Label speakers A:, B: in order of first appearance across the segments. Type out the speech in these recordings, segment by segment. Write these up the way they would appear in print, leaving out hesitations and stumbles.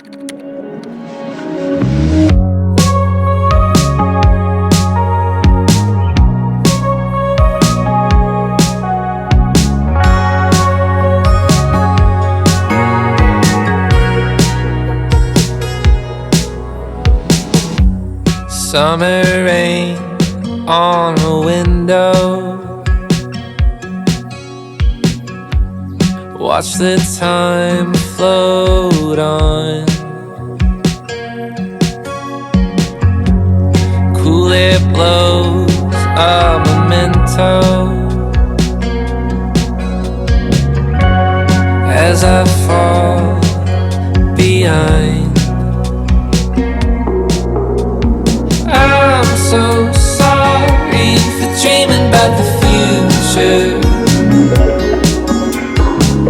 A: Summer rain on a window, watch the time float on. Cool air blows a memento as I fall behind. I'm so sorry for dreaming about the future.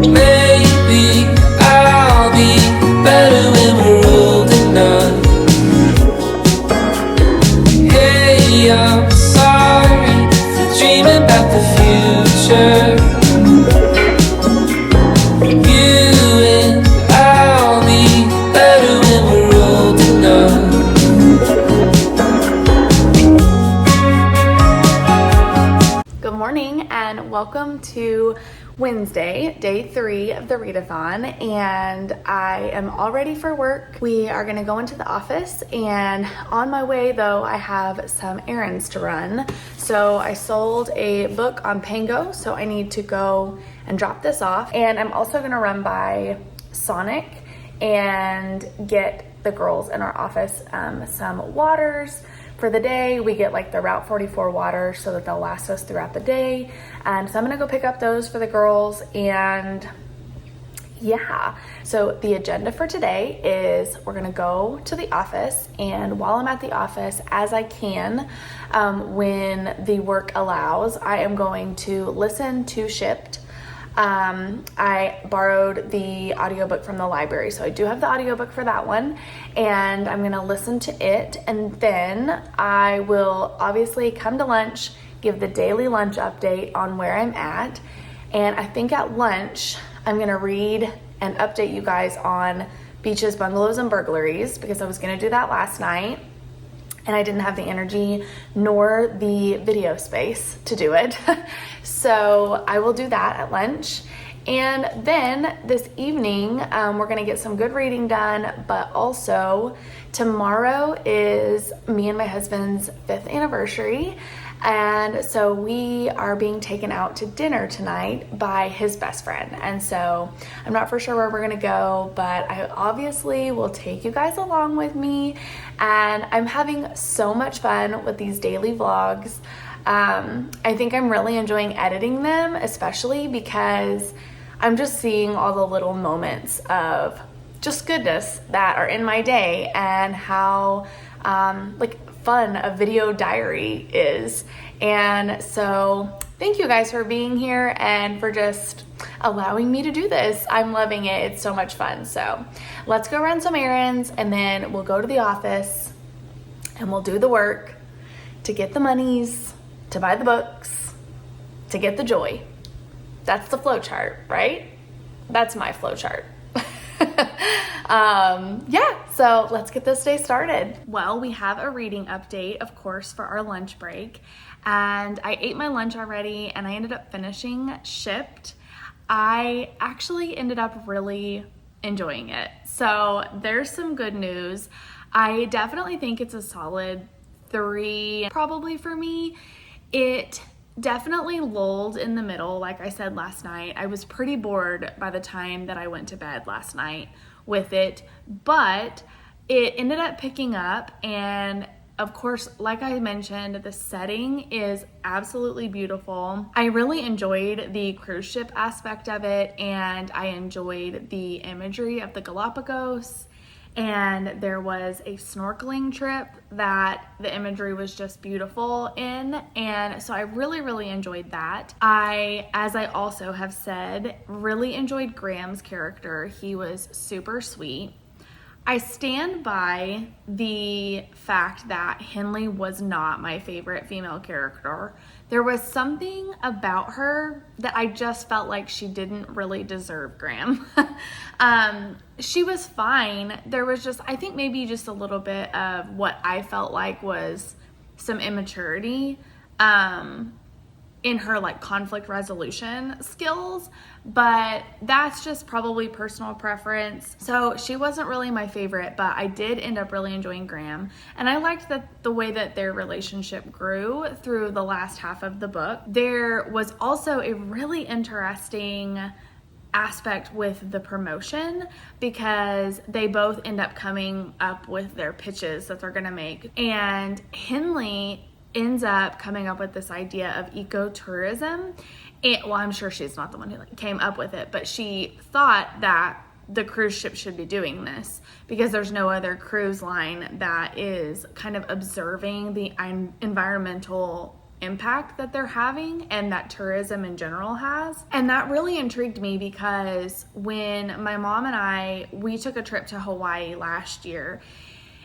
A: Maybe I'll be better when we're old enough. Hey, I'm sorry for dreaming about the future. You and I'll be better when we're old enough.
B: Good morning and welcome to Wednesday, day 3 of the readathon, and I am all ready for work. We are going to go into the office, and on my way though I have some errands to run. So I sold a book on Pango, so I need to go and drop this off, and I'm also going to run by Sonic and get the girls in our office some waters for the day. We get like the Route 44 water so that they'll last us throughout the day. And so I'm gonna go pick up those for the girls, and yeah. So the agenda for today is we're gonna go to the office, and while I'm at the office, as I can, when the work allows, I am going to listen to Shipped. I borrowed the audiobook from the library, so I do have the audiobook for that one, and I'm gonna listen to it, and then I will obviously come to lunch, give the daily lunch update on where I'm at, and I think at lunch I'm gonna read and update you guys on beaches, bungalows, and burglaries, because I was gonna do that last night and I didn't have the energy nor the video space to do it. So I will do that at lunch. And then this evening, we're gonna get some good reading done, but also tomorrow is me and my husband's 5th anniversary. And so we are being taken out to dinner tonight by his best friend. And so I'm not for sure where we're gonna go, but I obviously will take you guys along with me. And I'm having so much fun with these daily vlogs. I think I'm really enjoying editing them, especially because I'm just seeing all the little moments of just goodness that are in my day, and how like fun a video diary is. And so thank you guys for being here and for just allowing me to do this. I'm loving it. It's so much fun. So let's go run some errands, and then we'll go to the office and we'll do the work to get the monies, to buy the books, to get the joy. That's the flow chart, right? That's my flow chart. Yeah, so let's get this day started. Well, we have a reading update, of course, for our lunch break, and I ate my lunch already, and I ended up finishing Shipped. I actually ended up really enjoying it. So there's some good news. I definitely think it's a solid 3, probably for me. It definitely lulled in the middle. Like I said last night, I was pretty bored by the time that I went to bed last night with it, but it ended up picking up. And of course, like I mentioned, the setting is absolutely beautiful. I really enjoyed the cruise ship aspect of it, and I enjoyed the imagery of the Galapagos. And there was a snorkeling trip that the imagery was just beautiful in. And so I really, really enjoyed that. As I also have said, really enjoyed Graham's character. He was super sweet. I stand by the fact that Henley was not my favorite female character. There was something about her that I just felt like she didn't really deserve Graham. She was fine. There was just, I think maybe just a little bit of what I felt like was some immaturity in her like conflict resolution skills, but that's just probably personal preference. So she wasn't really my favorite, but I did end up really enjoying Graham, and I liked the way that their relationship grew through the last half of the book. There was also a really interesting aspect with the promotion because they both end up coming up with their pitches that they're gonna make, and Henley ends up coming up with this idea of ecotourism. And, well, I'm sure she's not the one who came up with it, but she thought that the cruise ship should be doing this because there's no other cruise line that is kind of observing the environmental impact that they're having and that tourism in general has. And that really intrigued me because when my mom and we took a trip to Hawaii last year,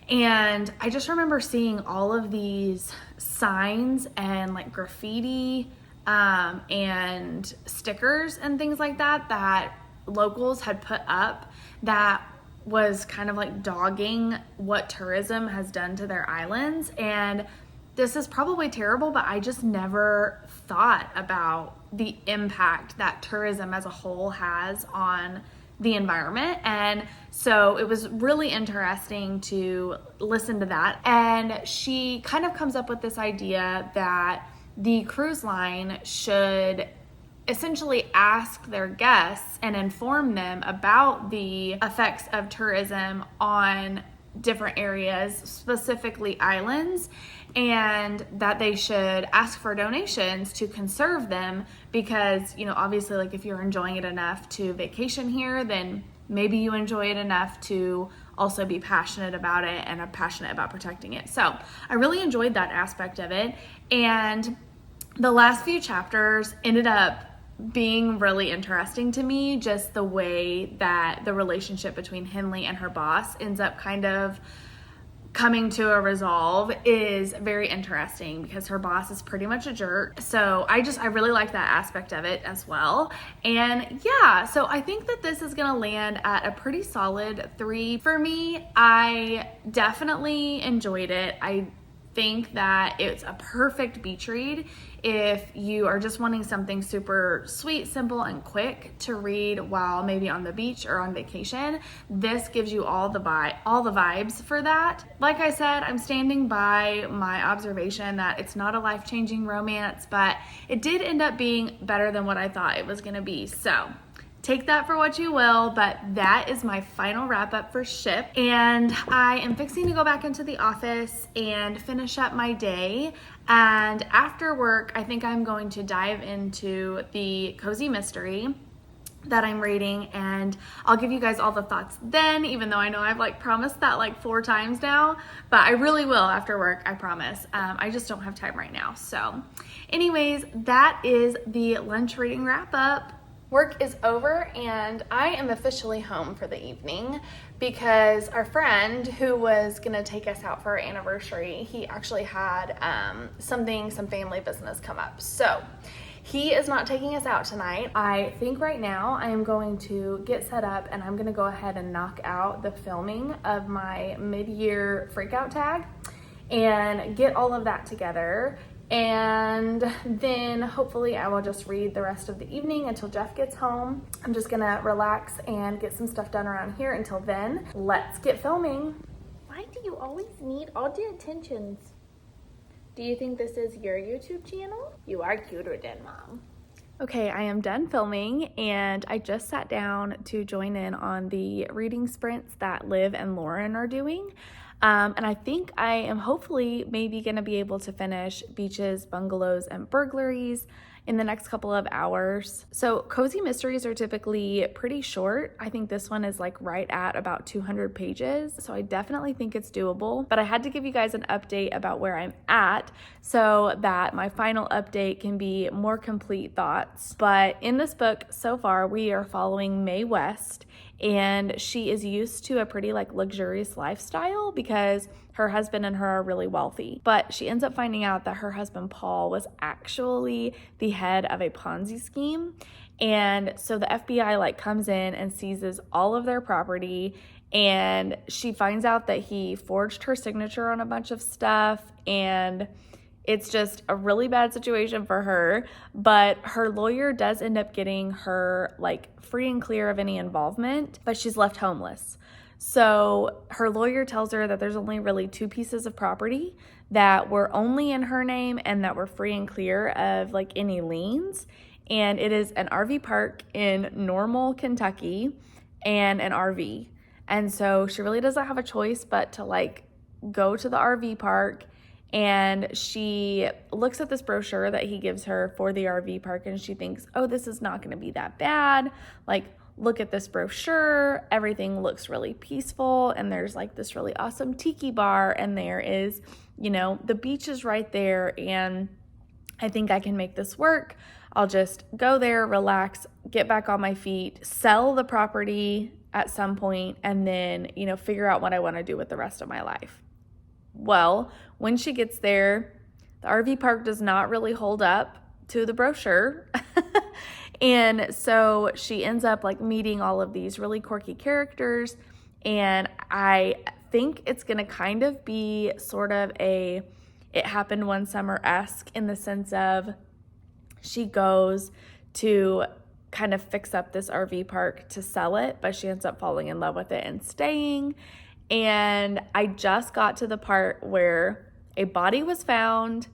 B: and I just remember seeing all of these signs and like graffiti and stickers and things like that locals had put up that was kind of like dogging what tourism has done to their islands. And this is probably terrible, but I just never thought about the impact that tourism as a whole has on the environment. And so it was really interesting to listen to that. And she kind of comes up with this idea that the cruise line should essentially ask their guests and inform them about the effects of tourism on different areas, specifically islands, and that they should ask for donations to conserve them because, you know, obviously, like if you're enjoying it enough to vacation here, then maybe you enjoy it enough to also be passionate about it and are passionate about protecting it. So I really enjoyed that aspect of it. And the last few chapters ended up being really interesting to me. Just the way that the relationship between Henley and her boss ends up kind of coming to a resolve is very interesting because her boss is pretty much a jerk. So I really like that aspect of it as well. And yeah, so I think that this is gonna land at a pretty solid 3 for me. I definitely enjoyed it. I think that it's a perfect beach read if you are just wanting something super sweet, simple, and quick to read while maybe on the beach or on vacation. This gives you all the vibes for that. Like I said, I'm standing by my observation that it's not a life-changing romance, but it did end up being better than what I thought it was gonna be. So take that for what you will, but that is my final wrap up for Ship. And I am fixing to go back into the office and finish up my day. And after work, I think I'm going to dive into the cozy mystery that I'm reading, and I'll give you guys all the thoughts then, even though I know I've like promised that like 4 times now, but I really will after work, I promise. I just don't have time right now. So anyways, that is the lunch reading wrap up. Work is over and I am officially home for the evening because our friend who was gonna take us out for our anniversary, he actually had some family business come up. So he is not taking us out tonight. I think right now I am going to get set up and I'm gonna go ahead and knock out the filming of my mid-year freakout tag and get all of that together. And then hopefully I will just read the rest of the evening until Jeff gets home. I'm just gonna relax and get some stuff done around here until then. Let's get filming. Why do you always need all the attentions? Do you think this is your YouTube channel? You are cuter than Mom. Okay, I am done filming and I just sat down to join in on the reading sprints that Liv and Lauren are doing. And I think I am hopefully maybe going to be able to finish Beaches, Bungalows, and Burglaries in the next couple of hours. So cozy mysteries are typically pretty short. I think this one is like right at about 200 pages. So I definitely think it's doable, but I had to give you guys an update about where I'm at so that my final update can be more complete thoughts. But in this book so far, we are following Mae West, and she is used to a pretty like luxurious lifestyle because her husband and her are really wealthy. But she ends up finding out that her husband Paul was actually the head of a Ponzi scheme. And so the FBI like comes in and seizes all of their property, and she finds out that he forged her signature on a bunch of stuff, and it's just a really bad situation for her. But her lawyer does end up getting her like free and clear of any involvement, but she's left homeless. So her lawyer tells her that there's only really 2 pieces of property that were only in her name and that were free and clear of like any liens. And it is an RV park in Normal, Kentucky, and an RV. And so she really doesn't have a choice but to like go to the RV park. And she looks at this brochure that he gives her for the RV park, and she thinks, oh, this is not going to be that bad. Like, look at this brochure. Everything looks really peaceful. And there's like this really awesome tiki bar. And there is, you know, the beach is right there. And I think I can make this work. I'll just go there, relax, get back on my feet, sell the property at some point, and then, you know, figure out what I want to do with the rest of my life. Well, when she gets there, the RV park does not really hold up to the brochure. And so she ends up like meeting all of these really quirky characters. And I think it's going to kind of be sort of a It Happened One Summer-esque in the sense of she goes to kind of fix up this RV park to sell it, but she ends up falling in love with it and staying. And I just got to the part where a body was found,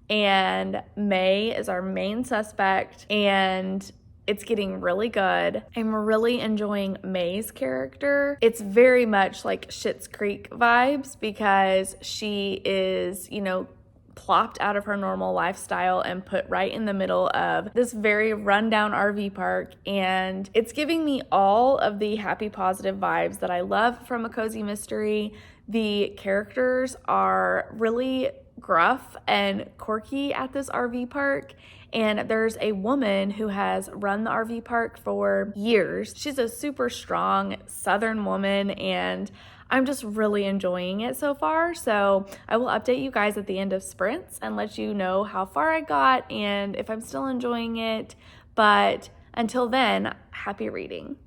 B: and May is our main suspect, and it's getting really good. I'm really enjoying May's character. It's very much like Schitt's Creek vibes because she is, you know, plopped out of her normal lifestyle and put right in the middle of this very rundown RV park. And it's giving me all of the happy, positive vibes that I love from a cozy mystery. The characters are really gruff and quirky at this RV park. And there's a woman who has run the RV park for years. She's a super strong Southern woman, and I'm just really enjoying it so far. So I will update you guys at the end of sprints and let you know how far I got and if I'm still enjoying it. But until then, happy reading.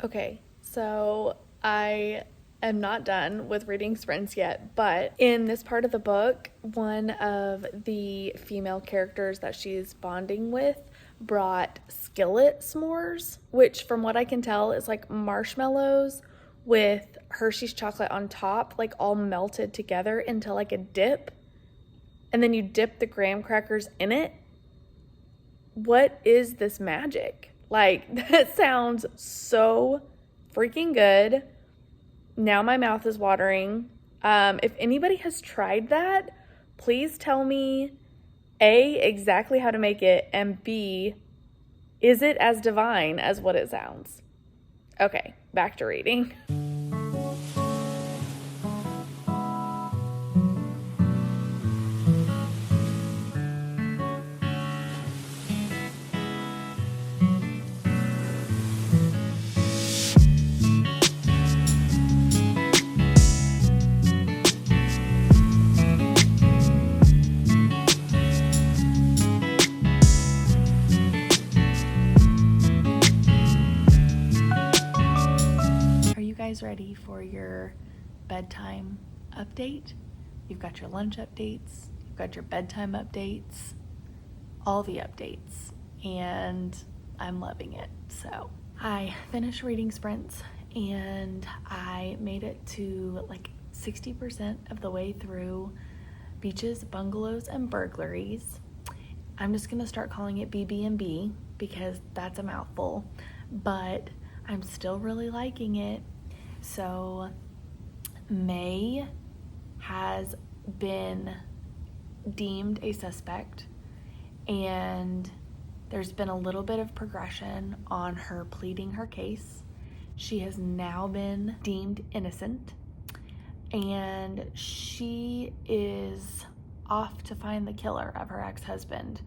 B: Okay, so I am not done with reading sprints yet, but in this part of the book, one of the female characters that she's bonding with brought skillet s'mores, which from what I can tell is like marshmallows with Hershey's chocolate on top, like all melted together into like a dip. And then you dip the graham crackers in it. What is this magic? Like, that sounds so freaking good. Now my mouth is watering. If anybody has tried that, please tell me A, exactly how to make it, and B, is it as divine as what it sounds? Okay, back to reading. Ready for your bedtime update? You've got your lunch updates, you've got your bedtime updates, all the updates, and I'm loving it. So I finished reading sprints and I made it to like 60% of the way through Beaches, Bungalows, and Burglaries. I'm just gonna start calling it BB&B because that's a mouthful, but I'm still really liking it. So May has been deemed a suspect, and there's been a little bit of progression on her pleading her case. She has now been deemed innocent, and she is off to find the killer of her ex-husband.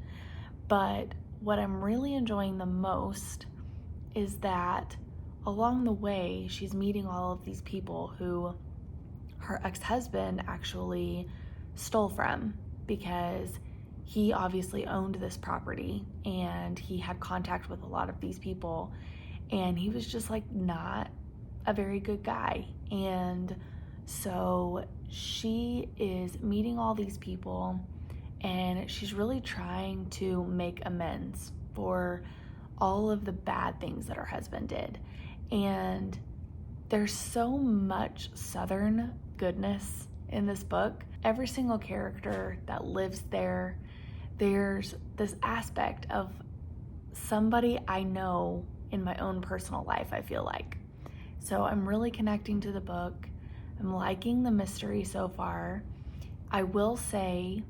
B: But what I'm really enjoying the most is that along the way, she's meeting all of these people who her ex-husband actually stole from, because he obviously owned this property and he had contact with a lot of these people, and he was just like not a very good guy. And so she is meeting all these people, and she's really trying to make amends for all of the bad things that her husband did. And there's so much Southern goodness in this book. Every single character that lives there, there's this aspect of somebody I know in my own personal life, I feel like. So I'm really connecting to the book. I'm liking the mystery so far. I will say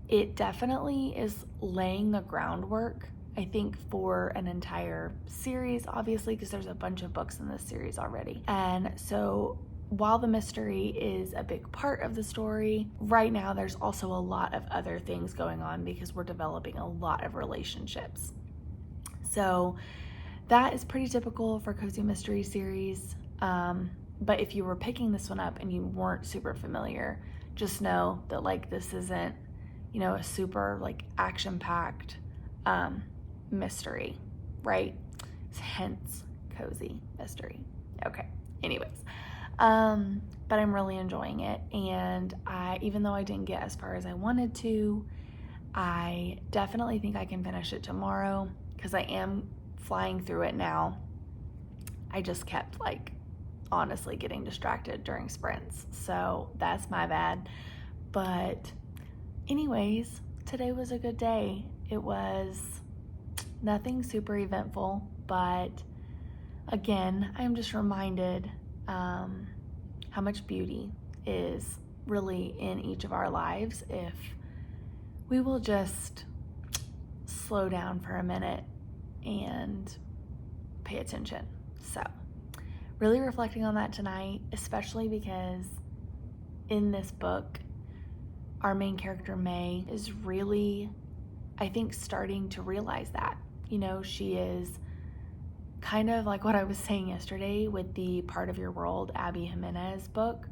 B: it definitely is laying the groundwork, I think, for an entire series, obviously, because there's a bunch of books in this series already. And so while the mystery is a big part of the story, right now there's also a lot of other things going on because we're developing a lot of relationships. So that is pretty typical for cozy mystery series. But if you were picking this one up and you weren't super familiar, just know that like this isn't, you know, a super like action-packed mystery, right? Hence cozy mystery. Okay, anyways. But I'm really enjoying it, and even though I didn't get as far as I wanted to, I definitely think I can finish it tomorrow because I am flying through it now. I just kept like honestly getting distracted during sprints, so that's my bad. But anyways, today was a good day. It was nothing super eventful, but again, I'm just reminded how much beauty is really in each of our lives if we will just slow down for a minute and pay attention. So really reflecting on that tonight, especially because in this book, our main character, May, is really, I think, starting to realize that. You know, she is kind of like what I was saying yesterday with the Part of Your World, Abby Jimenez book.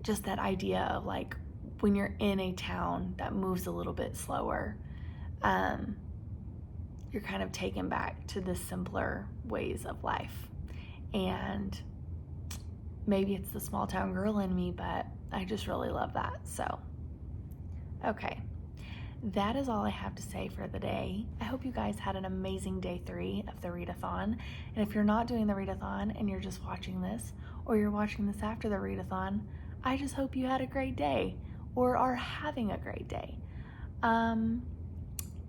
B: Just that idea of like when you're in a town that moves a little bit slower, you're kind of taken back to the simpler ways of life. And maybe it's the small town girl in me, but I just really love that. So, okay. That is all I have to say for the day. I hope you guys had an amazing day 3 of the readathon. And if you're not doing the readathon and you're just watching this, or you're watching this after the readathon, I just hope you had a great day or are having a great day.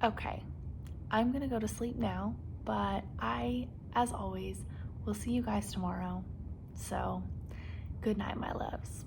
B: Okay, I'm gonna go to sleep now, but I, as always, will see you guys tomorrow. So, good night, my loves.